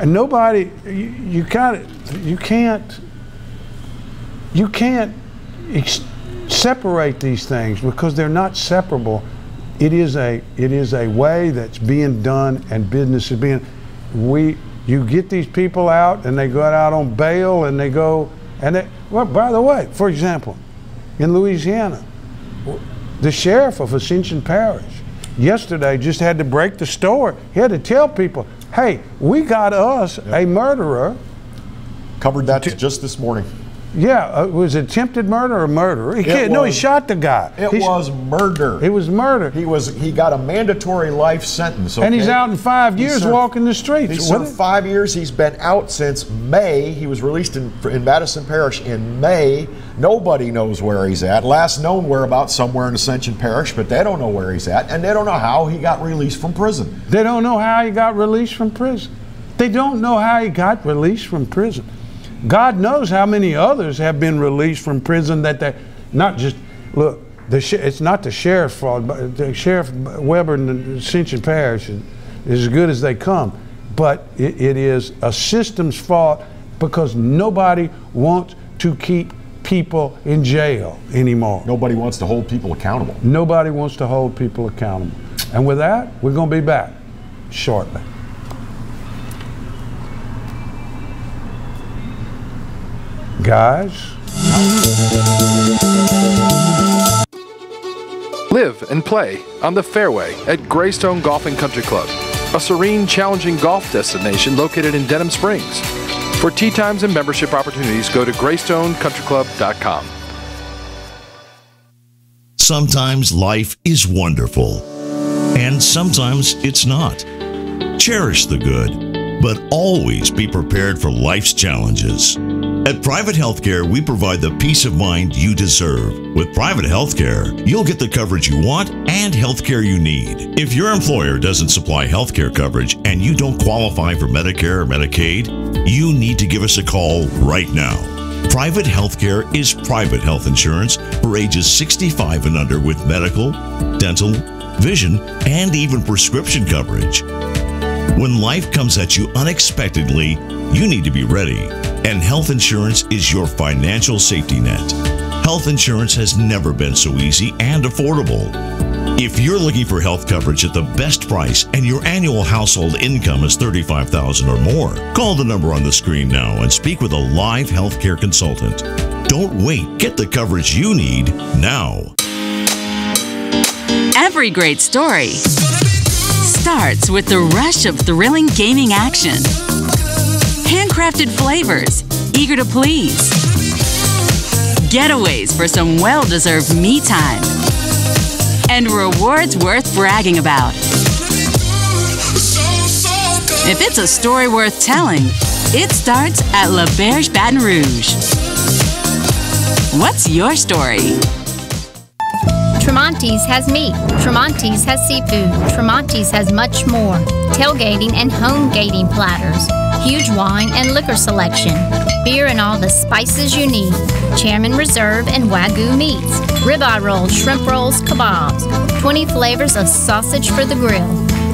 nobody, you can't separate these things because they're not separable. It is a way that's being done, and business is being. You get these people out, and they go out on bail, and they go, and they. Well, by the way, for example, in Louisiana, the sheriff of Ascension Parish yesterday just had to break the story. He had to tell people, "Hey, we got us a murderer." Covered that just this morning. Yeah, it was attempted murder or murder. He shot the guy. It was murder. It was murder. He got a mandatory life sentence. Okay? And he's out in 5 years walking the streets. He served 5 years. He's been out since May. He was released in Madison Parish in May. Nobody knows where he's at. Last known whereabouts somewhere in Ascension Parish, but they don't know where he's at, and they don't know how he got released from prison. They don't know how he got released from prison. They don't know how he got released from prison. God knows how many others have been released from prison that they not just look. It's not the sheriff's fault. But the Sheriff Weber in Ascension Parish is as good as they come, but it is a system's fault because nobody wants to keep people in jail anymore. Nobody wants to hold people accountable. Nobody wants to hold people accountable. And with that, we're going to be back shortly. Guys. Live and play on the fairway at Greystone Golf and Country Club, a serene, challenging golf destination located in Denham Springs. For tee times and membership opportunities, go to GreystoneCountryClub.com. Sometimes life is wonderful, and sometimes it's not. Cherish the good, but always be prepared for life's challenges. At Private Healthcare, we provide the peace of mind you deserve. With Private Healthcare, you'll get the coverage you want and healthcare you need. If your employer doesn't supply healthcare coverage and you don't qualify for Medicare or Medicaid, you need to give us a call right now. Private Healthcare is private health insurance for ages 65 and under with medical, dental, vision, and even prescription coverage. When life comes at you unexpectedly, you need to be ready. And health insurance is your financial safety net. Health insurance has never been so easy and affordable. If you're looking for health coverage at the best price and your annual household income is $35,000 or more, call the number on the screen now and speak with a live healthcare consultant. Don't wait. Get the coverage you need now. Every great story starts with the rush of thrilling gaming action. Handcrafted flavors, eager to please. Getaways for some well-deserved me time. And rewards worth bragging about. If it's a story worth telling, it starts at La Berge Baton Rouge. What's your story? Tremonti's has meat, Tremonti's has seafood, Tremonti's has much more. Tailgating and home gating platters. huge wine and liquor selection, beer and all the spices you need, Chairman Reserve and Wagyu meats, ribeye rolls, shrimp rolls, kebabs, 20 flavors of sausage for the grill,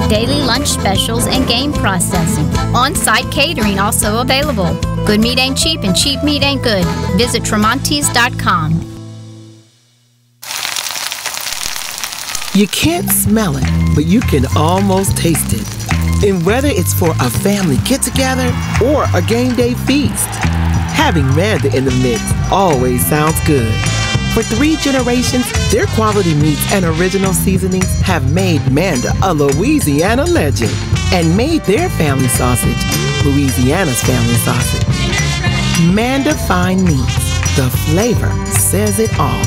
daily lunch specials and game processing. On-site catering also available. Good meat ain't cheap and cheap meat ain't good. Visit Tremontis.com. You can't smell it, but you can almost taste it. And whether it's for a family get-together or a game day feast, having Manda in the mix always sounds good. For 3 generations, their quality meats and original seasonings have made Manda a Louisiana legend and made their family sausage Louisiana's family sausage. Manda Fine Meats. The flavor says it all.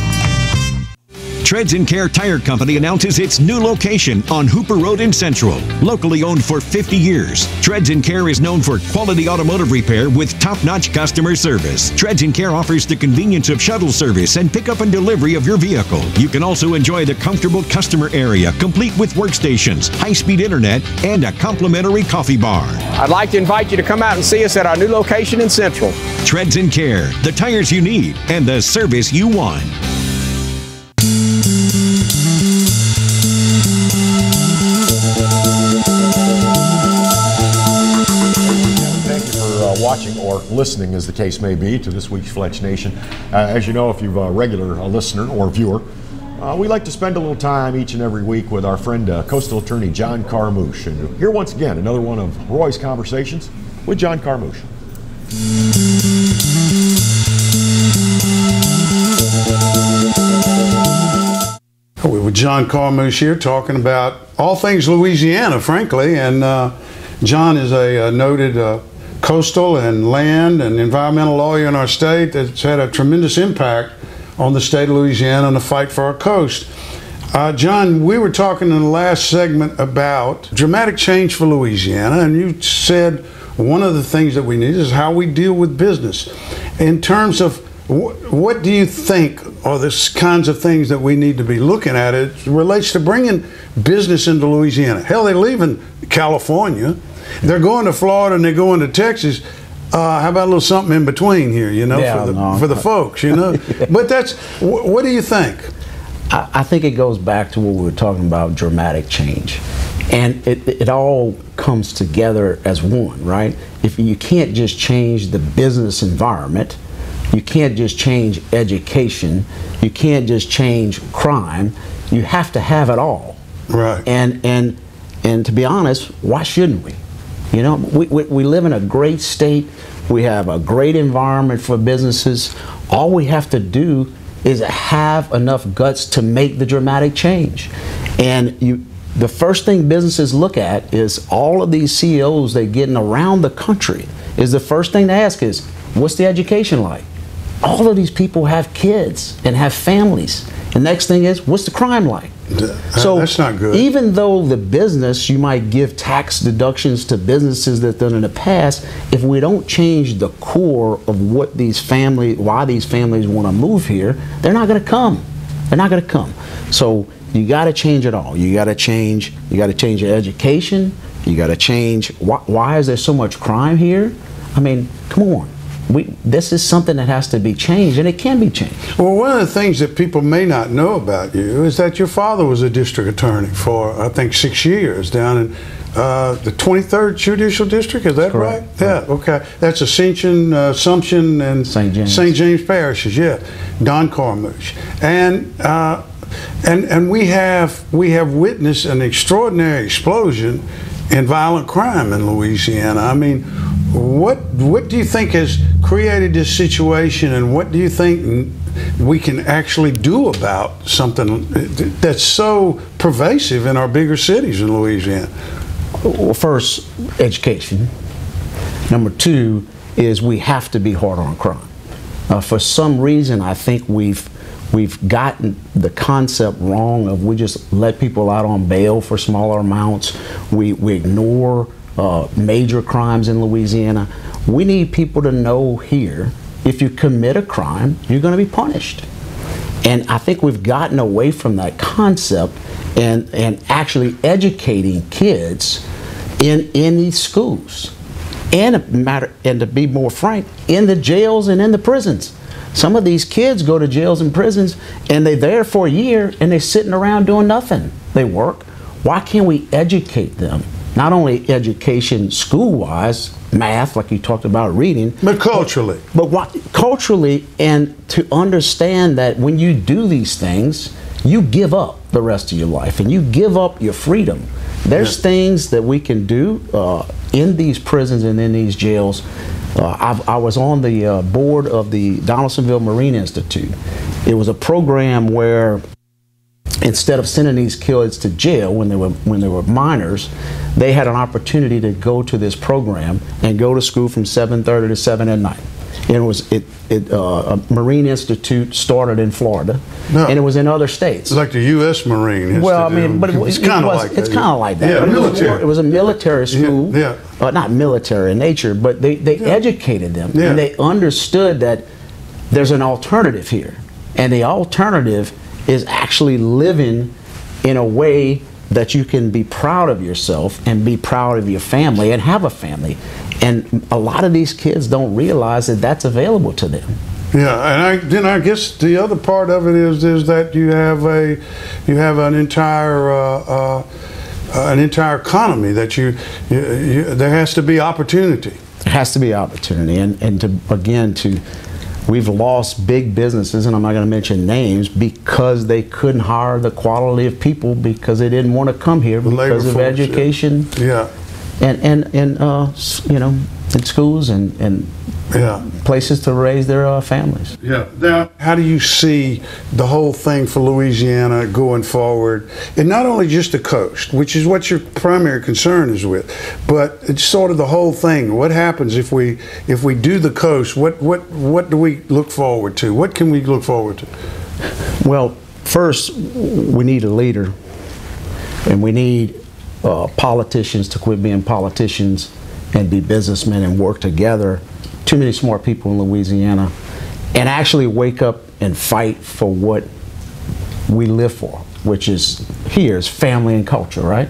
Treads & Care Tire Company announces its new location on Hooper Road in Central. Locally owned for 50 years, Treads & Care is known for quality automotive repair with top-notch customer service. Treads & Care offers the convenience of shuttle service and pickup and delivery of your vehicle. You can also enjoy the comfortable customer area, complete with workstations, high-speed internet, and a complimentary coffee bar. I'd like to invite you to come out and see us at our new location in Central. Treads & Care, the tires you need and the service you want. Watching or listening, as the case may be, to this week's Fletch Nation. As you know, if you're a regular listener or viewer, we like to spend a little time each and every week with our friend Coastal Attorney John Carmouche. And here once again, another one of Roy's conversations with John Carmouche. We're with John Carmouche here talking about all things Louisiana, frankly. And John is a noted coastal and land and environmental lawyer in our state that's had a tremendous impact on the state of Louisiana and the fight for our coast. John, we were talking in the last segment about dramatic change for Louisiana, and you said one of the things that we need is how we deal with business. In terms of what do you think are the kinds of things that we need to be looking at? It relates to bringing business into Louisiana. Hell, they're leaving California. They're going to Florida and they're going to Texas. How about a little something in between here, you know, for the folks, you know? But that's, what do you think? I think it goes back to what we were talking about, dramatic change. And it all comes together as one, right? If you can't just change the business environment, you can't just change education, you can't just change crime, you have to have it all. Right. And to be honest, why shouldn't we? You know, we live in a great state. We have a great environment for businesses. All we have to do is have enough guts to make the dramatic change. And the first thing businesses look at is all of these CEOs they're getting around the country is the first thing to ask is, what's the education like? All of these people have kids and have families. The next thing is, what's the crime like? So that's not good. Even though the business, you might give tax deductions to businesses that done in the past, if we don't change the core of what why these families want to move here, they're not going to come. They're not going to come. So you got to change it all. You got to change your education. You got to change. Why is there so much crime here? I mean, come on. This is something that has to be changed, and it can be changed. Well, one of the things that people may not know about you is that your father was a district attorney for, I think, 6 years down in the 23rd Judicial District. Is that Correct. right? Yeah, okay. That's Ascension, and St. James parishes, yeah. Don Carmouche. And we have witnessed an extraordinary explosion in violent crime in Louisiana. I mean, what do you think has created this situation, and what do you think we can actually do about something that's so pervasive in our bigger cities in Louisiana? Well, first, education. Number two is we have to be hard on crime. For some reason, I think we've gotten the concept wrong of we just let people out on bail for smaller amounts. We ignore major crimes in Louisiana. We need people to know here, if you commit a crime, you're going to be punished. And I think we've gotten away from that concept and actually educating kids in these schools. and to be more frank, in the jails and in the prisons. Some of these kids go to jails and prisons and they're there for a year and they're sitting around doing nothing. They work. Why can't we educate them? Not only education school-wise, math, like you talked about, reading, but culturally. But culturally, and to understand that when you do these things, you give up the rest of your life and you give up your freedom. There's things that we can do in these prisons and in these jails. I was on the board of the Donaldsonville Marine Institute. It was a program where instead of sending these kids to jail when they were minors, they had an opportunity to go to this program and go to school from 7:30 to 7 at night. And a Marine Institute started in Florida, and it was in other states. It's like the U.S. Marine Institute. Well, I mean, but it's kind of like that. It's kind of like that. Yeah, military. It was a military school. Yeah. Not military in nature, but they educated them, and they understood that there's an alternative here, and the alternative is actually living in a way that you can be proud of yourself and be proud of your family and have a family. And a lot of these kids don't realize that that's available to them. Yeah, and then I guess the other part of it is that you have an entire economy that there has to be opportunity. There has to be opportunity, and we've lost big businesses, and I'm not going to mention names, because they couldn't hire the quality of people because they didn't want to come here because of education. Yeah. And you know, in schools and places to raise their families. Yeah. Now, how do you see the whole thing for Louisiana going forward? And not only just the coast, which is what your primary concern is with, but it's sort of the whole thing. What happens if we do the coast? What do we look forward to? What can we look forward to? Well, first we need a leader, and we need politicians to quit being politicians and be businessmen and work together. Too many smart people in Louisiana, and actually wake up and fight for what we live for, which is family and culture, right?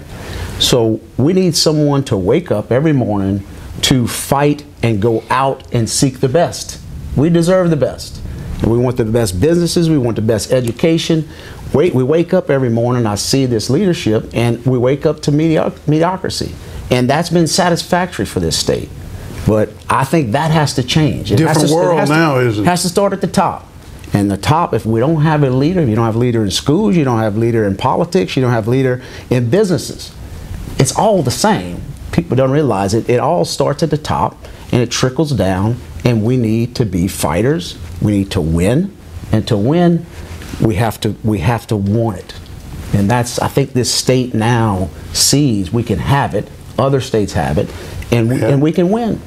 So we need someone to wake up every morning to fight and go out and seek the best. We deserve the best. And we want the best businesses, we want the best education. We wake up every morning, I see this leadership, and we wake up to mediocrity. And that's been satisfactory for this state. But I think that has to change. It Different world now, isn't it? It has to start at the top. And the top, if we don't have a leader, if you don't have a leader in schools, you don't have a leader in politics, you don't have a leader in businesses, it's all the same. People don't realize it. It all starts at the top, and it trickles down, and we need to be fighters. We need to win. And to win, we have to want it. And that's, I think this state now sees we can have it, other states have it, and we can win.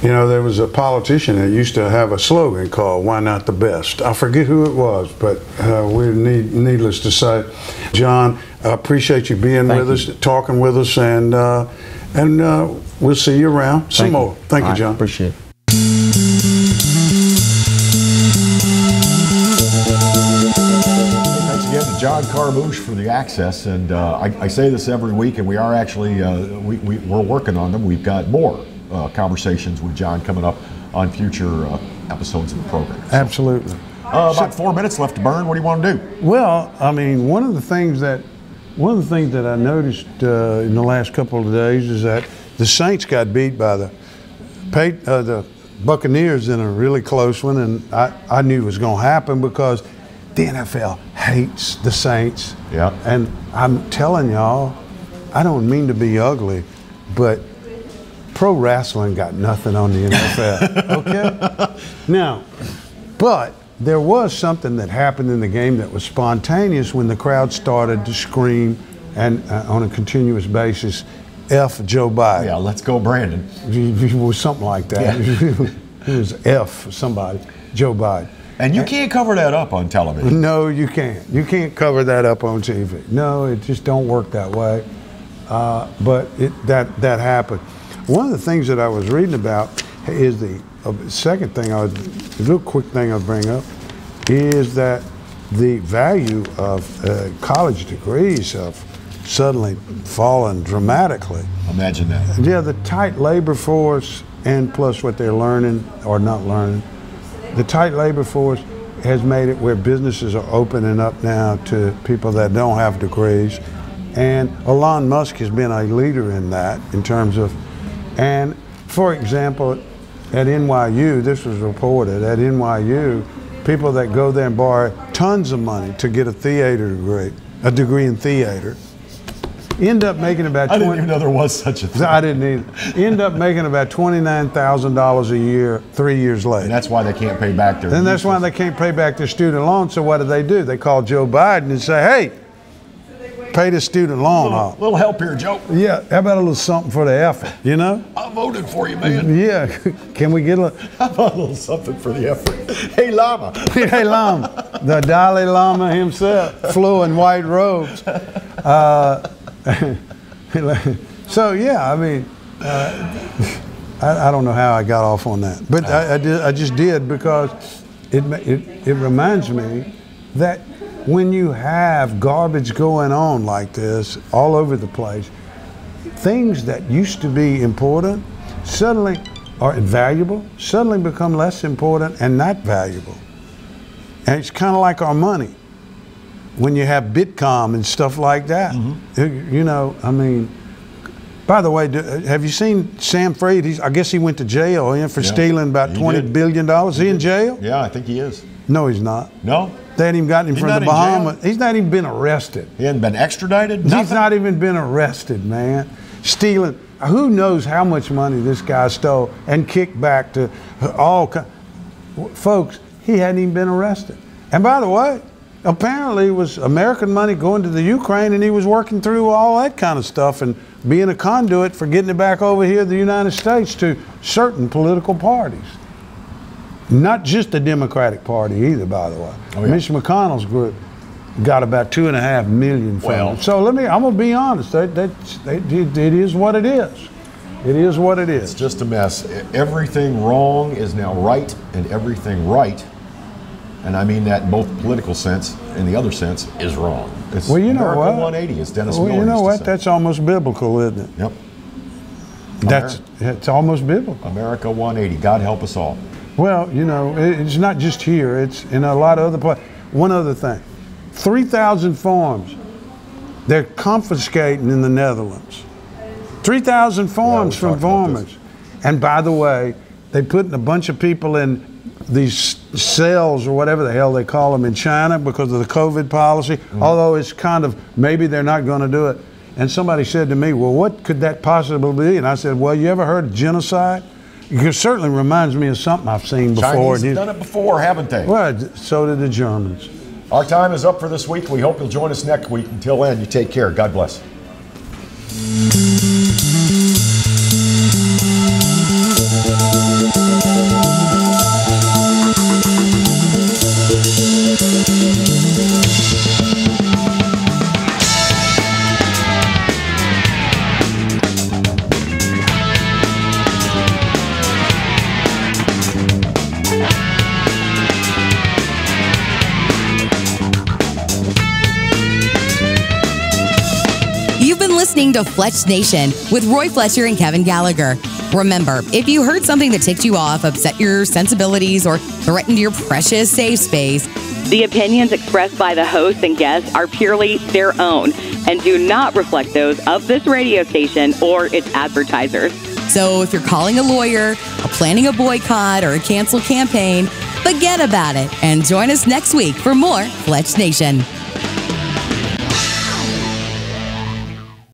You know, there was a politician that used to have a slogan called "Why Not the Best?" I forget who it was, but needless to say, John, I appreciate you being with us, talking with us, and we'll see you around some more. Thank you, John. Appreciate it. John Carbouche for the access, and I say this every week, and we are actually we're working on them. We've got more conversations with John coming up on future episodes of the program. So, absolutely. About 4 minutes left to burn. What do you want to do? Well, I mean, one of the things that I noticed in the last couple of days is that the Saints got beat by the Buccaneers in a really close one, and I knew it was going to happen because the NFL hates the Saints. Yeah. And I'm telling y'all, I don't mean to be ugly, but pro wrestling got nothing on the NFL. Okay? Now, but there was something that happened in the game that was spontaneous when the crowd started to scream and on a continuous basis, F Joe Biden. Yeah, let's go, Brandon. It was something like that. Yeah. It was F somebody, Joe Biden. And you can't cover that up on television. No, you can't. You can't cover that up on TV. No, it just don't work that way. But that happened. One of the things that I was reading about is the second thing, a real quick thing I'll bring up, is that the value of college degrees have suddenly fallen dramatically. Imagine that. Yeah, the tight labor force and plus what they're learning or not learning. The tight labor force has made it where businesses are opening up now to people that don't have degrees. And Elon Musk has been a leader in that in terms of, and for example, at NYU, this was reported, at NYU, people that go there and borrow tons of money to get a degree in theater, end up making about I didn't even know there was such a thing. I didn't either. End up making about $29,000 a year 3 years later. And that's why they can't pay back their And that's why they can't pay back their student loan. So what do? They call Joe Biden and say, hey, pay the student loan off. Little help here, Joe. Yeah, how about a little something for the effort, you know? I voted for you, man. Yeah, can we get a How about a little something for the effort? Hey, Lama. Hey, Lama. The Dalai Lama himself flew in white robes. So, yeah, I mean, I don't know how I got off on that. But I just did because it reminds me that when you have garbage going on like this all over the place, things that used to be important suddenly are valuable, suddenly become less important and not valuable. And it's kind of like our money. When you have Bitcoin and stuff like that, you know, I mean, by the way, have you seen Sam Fried? I guess he went to jail for stealing about $20 billion. Is he in jail? Yeah, I think he is. No, he's not. No? They hadn't even gotten him from the Bahamas. He's not even been arrested. He hadn't been extradited? He's not even been arrested, man. Stealing. Who knows how much money this guy stole and kicked back to all folks. He hadn't even been arrested. And by the way, apparently it was American money going to the Ukraine, and he was working through all that kind of stuff and being a conduit for getting it back over here to the United States to certain political parties. Not just the Democratic Party either, by the way. Oh, yeah. Mitch McConnell's group got about 2.5 million from it. So I'm going to be honest. It is what it is. It is what it is. It's just a mess. Everything wrong is now right, and everything right, and I mean that in both political sense and the other sense, is wrong. It's well, you know America what? 180, as Dennis Miller you know used what? to say. That's almost biblical, isn't it? Yep. It's almost biblical. America 180. God help us all. Well, you know, it's not just here. It's in a lot of other places. One other thing. 3,000 farms they're confiscating in the Netherlands. 3,000 farms from farmers. And by the way, they put a bunch of people in these cells or whatever the hell they call them in China because of the COVID policy, although it's kind of, maybe they're not going to do it. And somebody said to me, well, what could that possibly be? And I said, well, you ever heard of genocide? It certainly reminds me of something I've seen before. Chinese have done it before, haven't they? Well, so did the Germans. Our time is up for this week. We hope you'll join us next week. Until then, you take care. God bless. Listening to Fletch Nation with Roy Fletcher and Kevin Gallagher. Remember, if you heard something that ticked you off, upset your sensibilities, or threatened your precious safe space, the opinions expressed by the hosts and guests are purely their own and do not reflect those of this radio station or its advertisers. So if you're calling a lawyer, or planning a boycott, or a cancel campaign, forget about it and join us next week for more Fletch Nation.